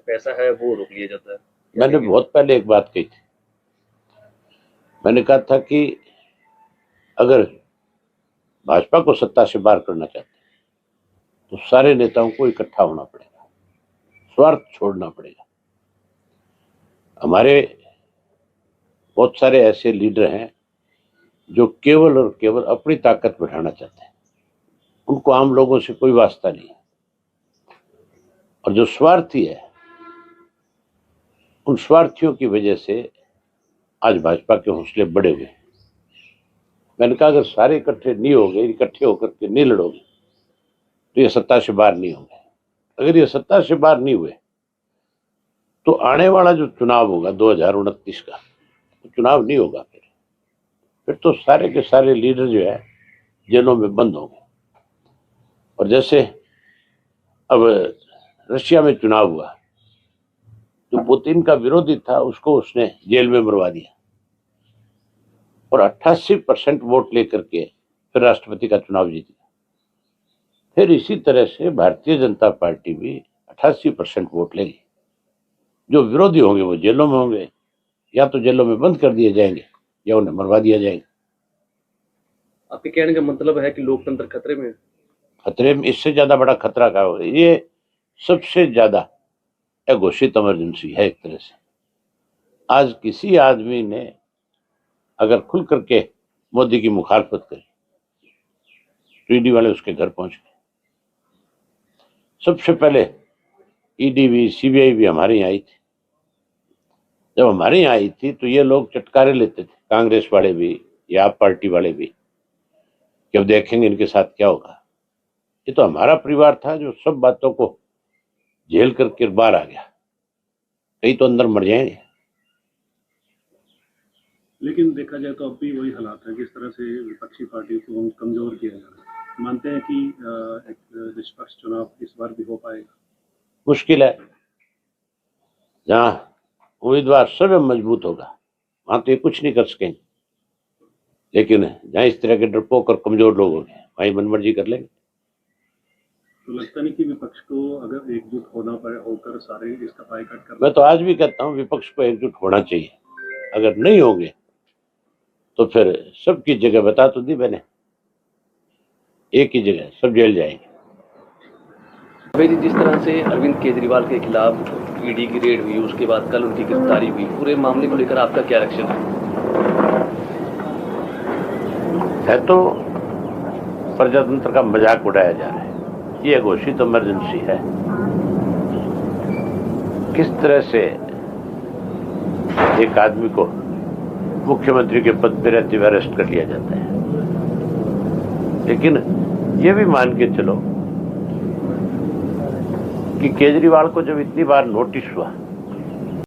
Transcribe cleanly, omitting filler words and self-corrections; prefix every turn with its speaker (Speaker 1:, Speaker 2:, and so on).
Speaker 1: पैसा है वो रोक लिया जाता है।
Speaker 2: मैंने बहुत पहले एक बात कही थी, मैंने कहा था कि अगर भाजपा को सत्ता से बाहर करना चाहते हैं तो सारे नेताओं को इकट्ठा होना पड़ेगा, स्वार्थ छोड़ना पड़ेगा। हमारे बहुत सारे ऐसे लीडर हैं जो केवल और केवल अपनी ताकत बढ़ाना चाहते हैं, उनको आम लोगों से कोई वास्ता नहीं है। और जो स्वार्थी है, उन स्वार्थियों की वजह से आज भाजपा के हौसले बढ़े हुए। मैंने कहा अगर सारे इकट्ठे नहीं होंगे, इकट्ठे होकर के नहीं लड़ोगे तो ये सत्ता से बाहर नहीं होंगे। अगर ये सत्ता से बाहर नहीं हुए तो आने वाला जो चुनाव होगा 2029 का, तो चुनाव नहीं होगा। फिर तो सारे के सारे लीडर जो है जेलों में बंद होंगे। और जैसे अब रशिया में चुनाव हुआ, जो पुतिन का विरोधी था उसको उसने जेल में मरवा दिया और 88% वोट लेकर के फिर राष्ट्रपति का चुनाव जीत गया। फिर इसी तरह से भारतीय जनता पार्टी भी 88% वोट लेगी। जो विरोधी होंगे वो जेलों में होंगे, या तो जेलों में बंद कर दिए जाएंगे या उन्हें मरवा दिया जाएगा।
Speaker 1: आपके कहने का मतलब है कि लोकतंत्र खतरे में है?
Speaker 2: खतरे में इससे ज्यादा बड़ा खतरा क्या होगा? ये सबसे ज्यादा घोषित इमरजेंसी है एक तरह से। आज किसी आदमी ने अगर खुल करके मोदी की मुखालफत करी तो ईडी वाले उसके घर पहुंच गए। सबसे पहले ईडी भी सीबीआई भी हमारे यहाँ आई थी। जब हमारे यहाँ आई थी तो ये लोग चटकारे लेते थे, कांग्रेस वाले भी या आप पार्टी वाले भी, कि अब देखेंगे इनके साथ क्या होगा। ये तो हमारा परिवार था जो सब बातों को झेल करके बाहर आ गया, कहीं तो अंदर मर जाएंगे।
Speaker 3: लेकिन देखा जाए तो अब भी वही हालात है, किस तरह से विपक्षी पार्टी को कमजोर किया जा रहा है। मानते हैं कि एक निष्पक्ष चुनाव इस बार भी हो पाएगा?
Speaker 2: मुश्किल है। जहां उम्मीदवार सब मजबूत होगा वहां तो ये कुछ नहीं कर सकेंगे, लेकिन जहां इस तरह के डरपोक और कमजोर लोग होंगे वहीं मनमर्जी कर लेंगे।
Speaker 3: तो लगता नहीं कि विपक्ष को अगर एकजुट होना पड़े, होकर सारे इसका बायकॉट करना?
Speaker 2: मैं तो आज भी कहता हूं विपक्ष को एकजुट होना चाहिए। अगर नहीं होंगे तो फिर सबकी जगह बता तो दी मैंने, एक ही जगह सब जेल जाएंगे।
Speaker 1: अभी जिस तरह से अरविंद केजरीवाल के खिलाफ ईडी की रेड हुई, उसके बाद कल उनकी गिरफ्तारी हुई, पूरे मामले को लेकर आपका क्या रिएक्शन
Speaker 2: है? तो प्रजातंत्र का मजाक उड़ाया जा रहा है। ये घोषित इमरजेंसी है। किस तरह से एक आदमी को मुख्यमंत्री के पद पर रहते हुए अरेस्ट कर लिया जाता है। लेकिन ये भी मान के चलो कि केजरीवाल को जब इतनी बार नोटिस हुआ